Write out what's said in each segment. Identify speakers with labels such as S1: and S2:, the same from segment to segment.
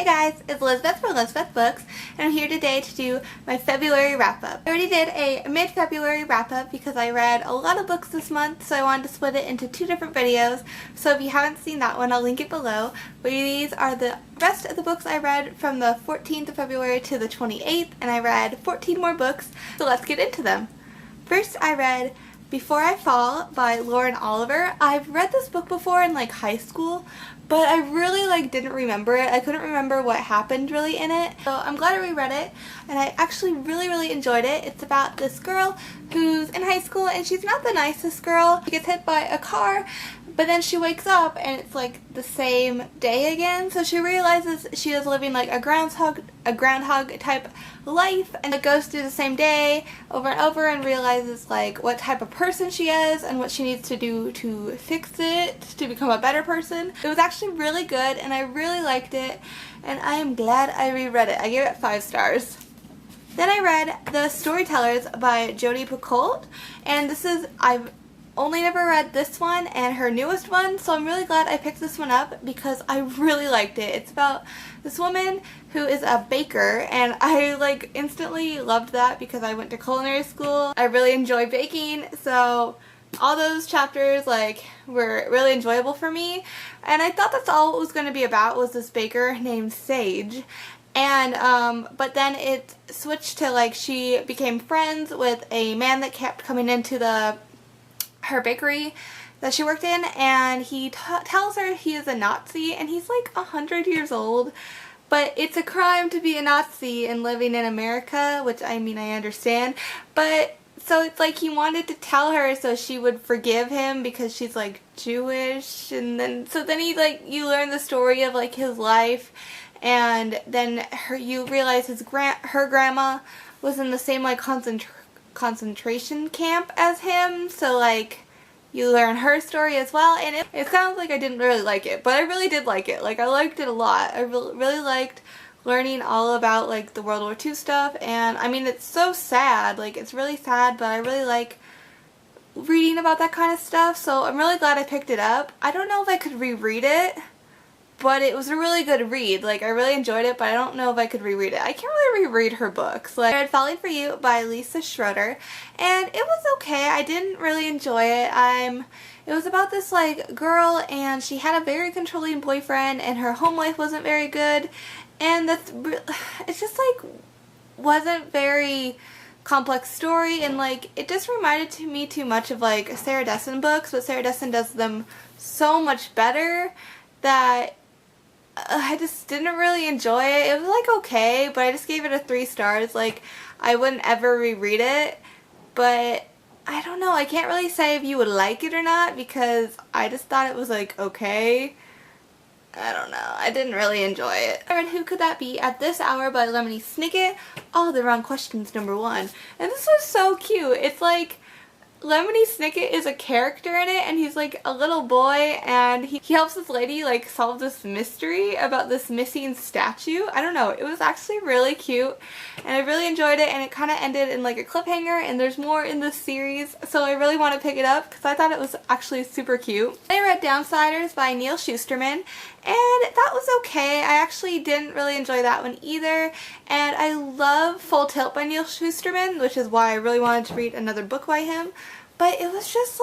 S1: Hey guys, it's Elizabeth from Elizabeth Books, and I'm here today to do my February wrap-up. I already did a mid-February wrap-up because I read a lot of books this month, so I wanted to split it into two different videos. So if you haven't seen that one, I'll link it below. But these are the rest of the books I read from the 14th of February to the 28th, and I read 14 more books, so let's get into them. First, I read Before I Fall by Lauren Oliver. I've read this book before in high school, but I really didn't remember it. I couldn't remember what happened really in it. So I'm glad I reread it, and I actually really enjoyed it. It's about this girl who's in high school, and she's not the nicest girl. She gets hit by a car, but then she wakes up and it's the same day again. So she realizes she is living a groundhog type life, and it goes through the same day over and over, and realizes what type of person she is and what she needs to do to fix it, to become a better person. It was actually really good, and I really liked it, and I am glad I reread it. I gave it 5 stars. Then I read The Storytellers by Jodi Picoult, and I've only never read this one and her newest one, so I'm really glad I picked this one up because I really liked it. It's about this woman who is a baker, and I instantly loved that because I went to culinary school. I really enjoy baking, so all those chapters were really enjoyable for me, and I thought that's all it was going to be about, was this baker named Sage. And but then it switched to she became friends with a man that kept coming into her bakery that she worked in, and he tells her he is a Nazi, and he's 100 years old, but it's a crime to be a Nazi and living in America, which I understand, but so it's he wanted to tell her so she would forgive him because she's Jewish, and then he you learn the story of his life, and then you realize her grandma was in the same concentration camp as him, so you learn her story as well, and it sounds like I didn't really like it, but I really did like it. I liked it a lot. I really liked learning all about the World War II stuff, and it's so sad, it's really sad, but I really like reading about that kind of stuff, so I'm really glad I picked it up. I don't know if I could reread it, but it was a really good read. I really enjoyed it, but I don't know if I could reread it. I can't really reread her books. I read Falling for You by Lisa Schroeder, and it was okay. I didn't really enjoy it. It was about this girl, and she had a very controlling boyfriend, and her home life wasn't very good, and it's just wasn't very complex story, and it just reminded me too much of Sarah Dessen books, but Sarah Dessen does them so much better that I just didn't really enjoy it. It was okay, but I just gave it a 3 stars. I wouldn't ever reread it, but I don't know. I can't really say if you would like it or not because I just thought it was okay. I don't know. I didn't really enjoy it. I read Who Could That Be at This Hour by Lemony Snicket. All the Wrong Questions #1. And this was so cute. It's Lemony Snicket is a character in it, and he's a little boy, and he helps this lady solve this mystery about this missing statue. I don't know, it was actually really cute, and I really enjoyed it, and it kind of ended in a cliffhanger, and there's more in this series, so I really want to pick it up because I thought it was actually super cute. I read Downsiders by Neal Shusterman, and that was okay. I actually didn't really enjoy that one either, and I love Full Tilt by Neal Shusterman, which is why I really wanted to read another book by him. But it was just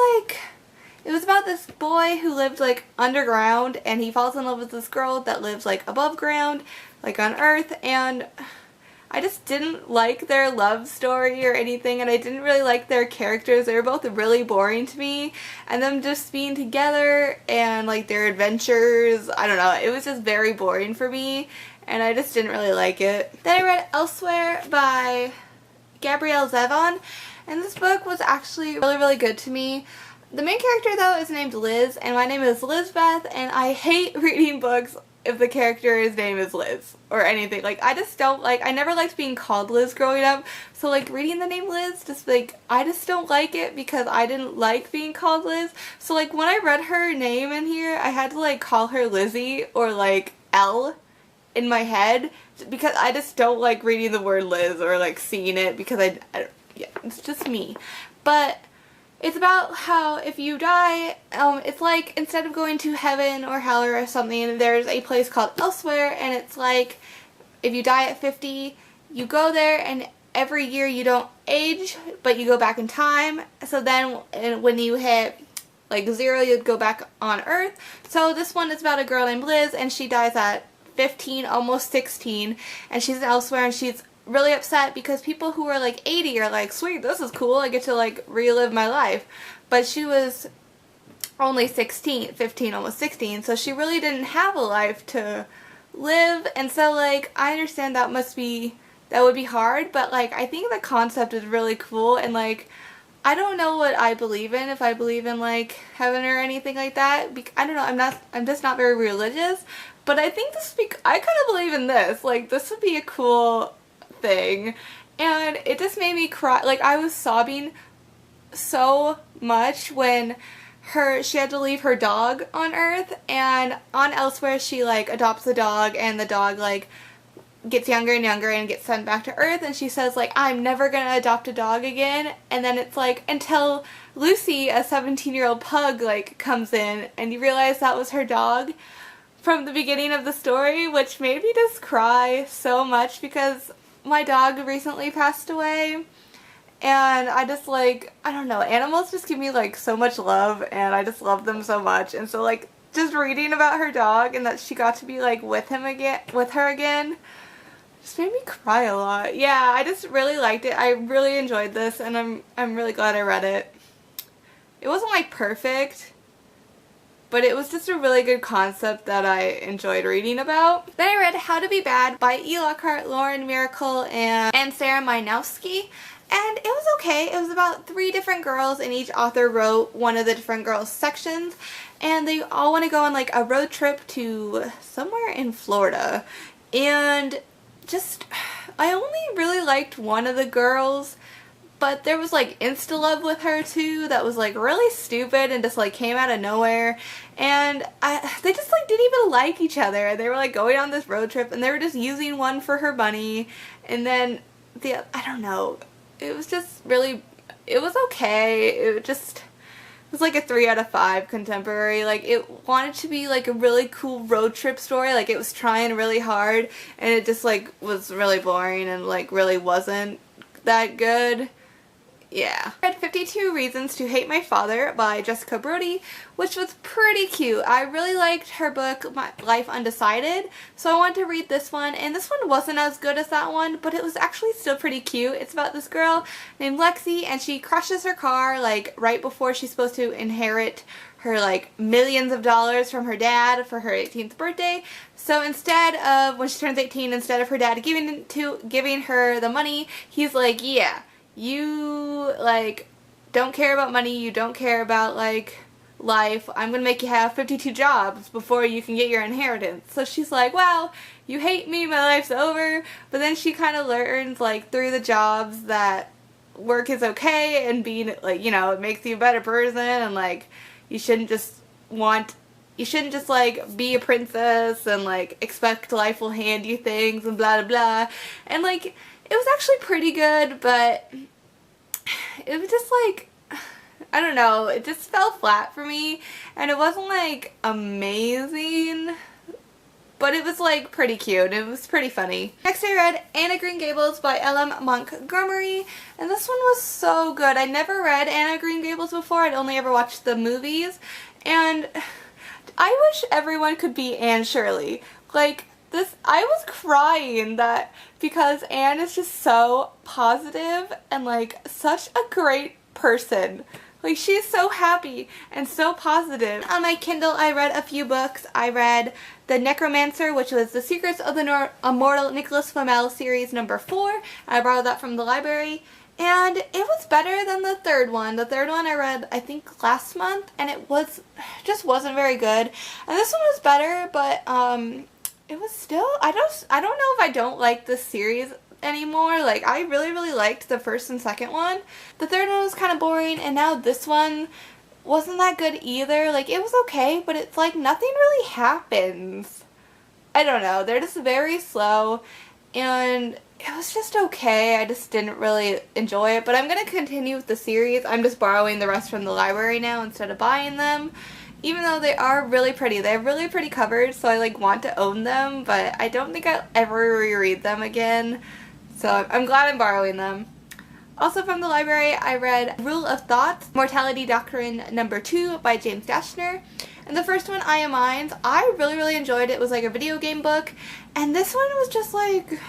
S1: it was about this boy who lived underground, and he falls in love with this girl that lives above ground, on Earth, and I just didn't like their love story or anything, and I didn't really like their characters. They were both really boring to me, and them just being together and their adventures, I don't know, it was just very boring for me, and I just didn't really like it. Then I read Elsewhere by Gabrielle Zevon, and this book was actually really good to me. The main character though is named Liz, and my name is Lizbeth, and I hate reading books if the character's name is Liz or anything. I just don't I never liked being called Liz growing up, so reading the name Liz, just I just don't like it because I didn't like being called Liz. So when I read her name in here, I had to call her Lizzie or L in my head because I just don't like reading the word Liz or seeing it because yeah, it's just me. But It's about how if you die, it's like instead of going to heaven or hell or something, there's a place called Elsewhere, and it's like if you die at 50, you go there, and every year you don't age, but you go back in time. So then when you hit like 0, you'd go back on Earth. So this one is about a girl named Liz, and she dies at 15, almost 16, and she's Elsewhere, and she's really upset because people who are like 80 are like, sweet, this is cool, I get to like relive my life. But she was only 16, 15, almost 16, so she really didn't have a life to live. And so like I understand that would be hard, but like I think the concept is really cool. And like I don't know what I believe in, if I believe in like heaven or anything like that. I don't know, I'm just not very religious, but I think I kind of believe in this. Like this would be a cool thing, and it just made me cry. Like I was sobbing so much when she had to leave her dog on Earth, and on Elsewhere she like adopts the dog, and the dog like gets younger and younger and gets sent back to Earth, and she says like, I'm never gonna adopt a dog again. And then it's like until Lucy, a 17-year-old pug, like comes in, and you realize that was her dog from the beginning of the story, which made me just cry so much because my dog recently passed away, and I just like, I don't know, animals just give me like so much love, and I just love them so much. And so like just reading about her dog and that she got to be like with her again just made me cry a lot. Yeah, I just really liked it. I really enjoyed this, and I'm really glad I read it. It wasn't like perfect, but it was just a really good concept that I enjoyed reading about. Then I read How to Be Bad by E. Lockhart, Lauren Miracle, and Sarah Meinowski. And it was okay. It was about 3 different girls, and each author wrote one of the different girls' sections. And they all want to go on like a road trip to somewhere in Florida. And just, I only really liked one of the girls, but there was like insta-love with her too that was like really stupid and just like came out of nowhere. And they just like didn't even like each other. They were like going on this road trip, and they were just using one for her money. And then I don't know, it was just really, it was okay. It was like a 3 out of 5 contemporary. Like it wanted to be like a really cool road trip story. Like it was trying really hard, and it just like was really boring and like really wasn't that good. Yeah. I read 52 Reasons to Hate My Father by Jessica Brody, which was pretty cute. I really liked her book, My Life Undecided, so I wanted to read this one, and this one wasn't as good as that one, but it was actually still pretty cute. It's about this girl named Lexi, and she crashes her car like right before she's supposed to inherit her like millions of dollars from her dad for her 18th birthday. So instead of, when she turns 18, instead of her dad giving her the money, he's like, yeah, you like don't care about money, you don't care about like life, I'm gonna make you have 52 jobs before you can get your inheritance. So she's like, wow, you hate me, my life's over. But then she kind of learns like through the jobs that work is okay, and being like, you know, it makes you a better person, and like you shouldn't just like be a princess and like expect life will hand you things and blah blah blah. And like it was actually pretty good, but it was just like, I don't know, it just fell flat for me, and it wasn't like amazing, but it was like pretty cute. It was pretty funny. Next I read Anne of Green Gables by L.M. Montgomery, and this one was so good. I never read Anne of Green Gables before. I'd only ever watched the movies, and I wish everyone could be Anne Shirley. Like this, I was crying that because Anne is just so positive and like such a great person. Like she's so happy and so positive. On my Kindle I read a few books. I read The Necromancer, which was The Secrets of the Immortal Nicholas Flamel series number 4. I borrowed that from the library, and it was better than the third one. The third one I read I think last month, and it just wasn't very good. And this one was better, but it was still, I don't know if I don't like this series anymore. Like I really liked the first and second one. The third one was kind of boring, and now this one wasn't that good either. Like it was okay, but it's like nothing really happens. I don't know, they're just very slow, and it was just okay. I just didn't really enjoy it, but I'm going to continue with the series. I'm just borrowing the rest from the library now instead of buying them. Even though they are really pretty. They have really pretty covers, so I like want to own them, but I don't think I'll ever reread them again. So I'm glad I'm borrowing them. Also from the library, I read Rule of Thoughts, Mortality Doctrine number 2 by James Dashner. And the first one, I Am Minds, I really enjoyed it. It was like a video game book, and this one was just like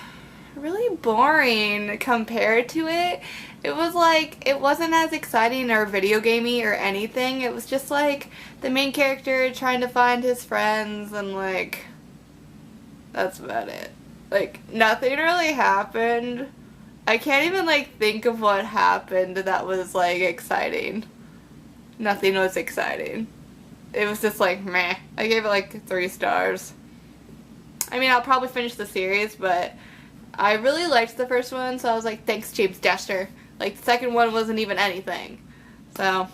S1: really boring compared to it. It was like, it wasn't as exciting or video gamey or anything. It was just like the main character trying to find his friends, and like, that's about it. Like, nothing really happened. I can't even like think of what happened that was like exciting. Nothing was exciting. It was just like meh. I gave it like 3 stars. I mean, I'll probably finish the series, but I really liked the first one, so I was like, thanks, James Dashner. Like, the second one wasn't even anything. So,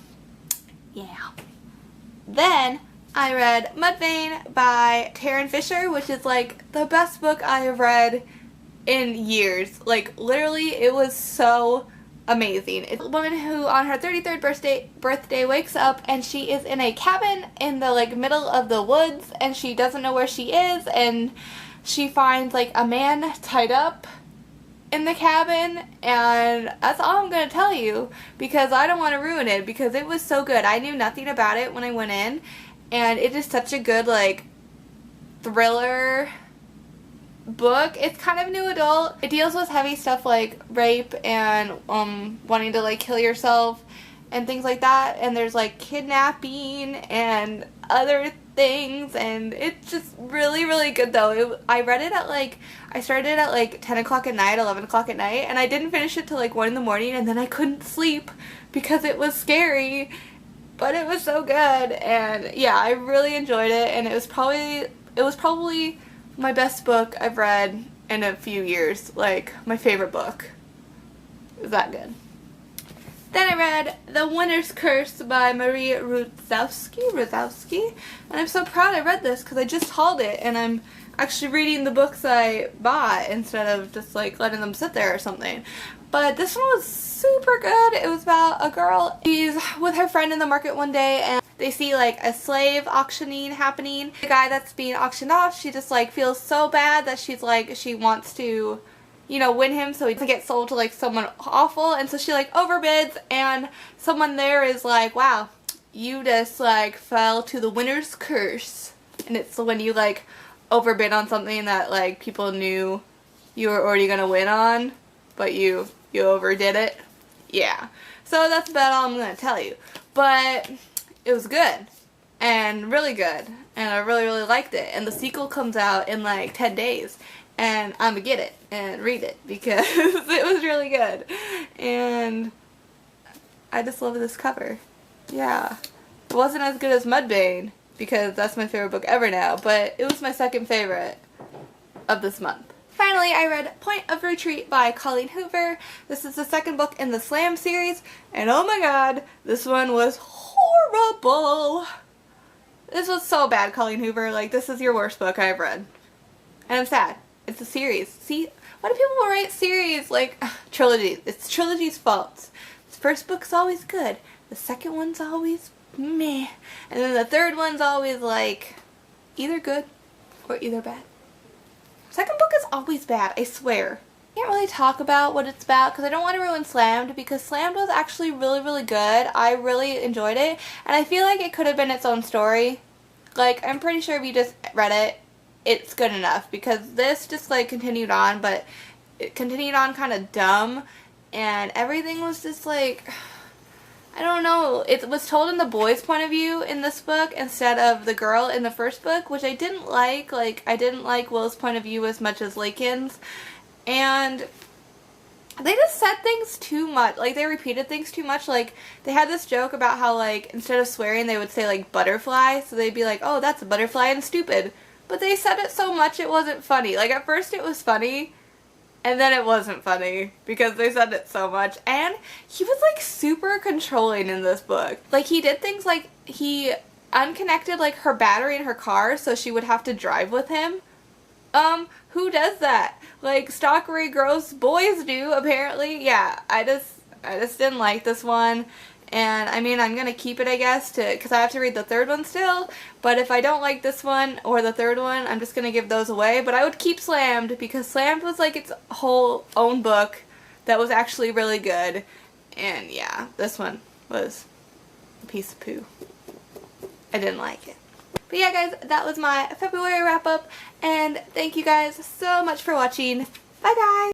S1: yeah. Then, I read Mudvayne by Tarryn Fisher, which is like the best book I have read in years. Like, literally, it was so amazing. It's a woman who on her 33rd birthday wakes up and she is in a cabin in the like middle of the woods, and she doesn't know where she is, and she finds like a man tied up in the cabin, and that's all I'm gonna tell you because I don't want to ruin it, because it was so good. I knew nothing about it when I went in, and it is such a good like thriller book. It's kind of new adult. It deals with heavy stuff like rape and wanting to like kill yourself and things like that, and there's like kidnapping and other things, and it's just really good though. I read it at like, I started at like 10 o'clock at night, 11 o'clock at night, and I didn't finish it till like 1 in the morning, and then I couldn't sleep because it was scary, but it was so good. And yeah, I really enjoyed it, and it was probably my best book I've read in a few years. Like, my favorite book. It was that good. Then I read The Winner's Curse by Marie Ruzowski, and I'm so proud I read this because I just hauled it, and I'm actually reading the books I bought instead of just like letting them sit there or something. But this one was super good. It was about a girl. She's with her friend in the market one day, and they see like a slave auctioning happening. The guy that's being auctioned off, she just like feels so bad that she's like, she wants to, you know, win him so he doesn't get sold to like someone awful, and so she like overbids, and someone there is like, wow, you just like fell to the winner's curse. And it's when you like overbid on something that like people knew you were already gonna win on, but you overdid it. Yeah, so that's about all I'm gonna tell you, but it was good and really good, and I really liked it, and the sequel comes out in like 10 days. And I'm gonna get it and read it because it was really good. And I just love this cover. Yeah. It wasn't as good as Mudvayne because that's my favorite book ever now, but it was my second favorite of this month. Finally, I read Point of Retreat by Colleen Hoover. This is the second book in the Slam series, and oh my god, this one was horrible. This was so bad, Colleen Hoover. Like, this is your worst book I've read. And I'm sad. It's a series. See, why do people write series like trilogy? It's trilogy's fault. The first book's always good. The second one's always meh. And then the third one's always like either good or either bad. Second book is always bad, I swear. I can't really talk about what it's about because I don't want to ruin Slammed, because Slammed was actually really good. I really enjoyed it, and I feel like it could have been its own story. Like, I'm pretty sure if you just read it, it's good enough, because this just like continued on, but it continued on kind of dumb, and everything was just like, I don't know, it was told in the boy's point of view in this book instead of the girl in the first book, which I didn't like. Like, I didn't like Will's point of view as much as Lakin's, and they just said things too much. Like, they repeated things too much. Like, they had this joke about how, like, instead of swearing, they would say, like, butterfly, so they'd be like, oh, that's a butterfly and stupid. But they said it so much it wasn't funny. Like, at first it was funny, and then it wasn't funny because they said it so much. And he was, like, super controlling in this book. Like, he did things like he unconnected, like, her battery in her car so she would have to drive with him. Who does that? like stalkery gross boys do, apparently. Yeah, I just didn't like this one. And I mean, I'm gonna keep it, I guess, because I have to read the third one still. But if I don't like this one or the third one, I'm just gonna give those away. But I would keep Slammed, because Slammed was like its whole own book that was actually really good. And yeah, this one was a piece of poo. I didn't like it. But yeah, guys, that was my February wrap up. And thank you guys so much for watching. Bye, guys!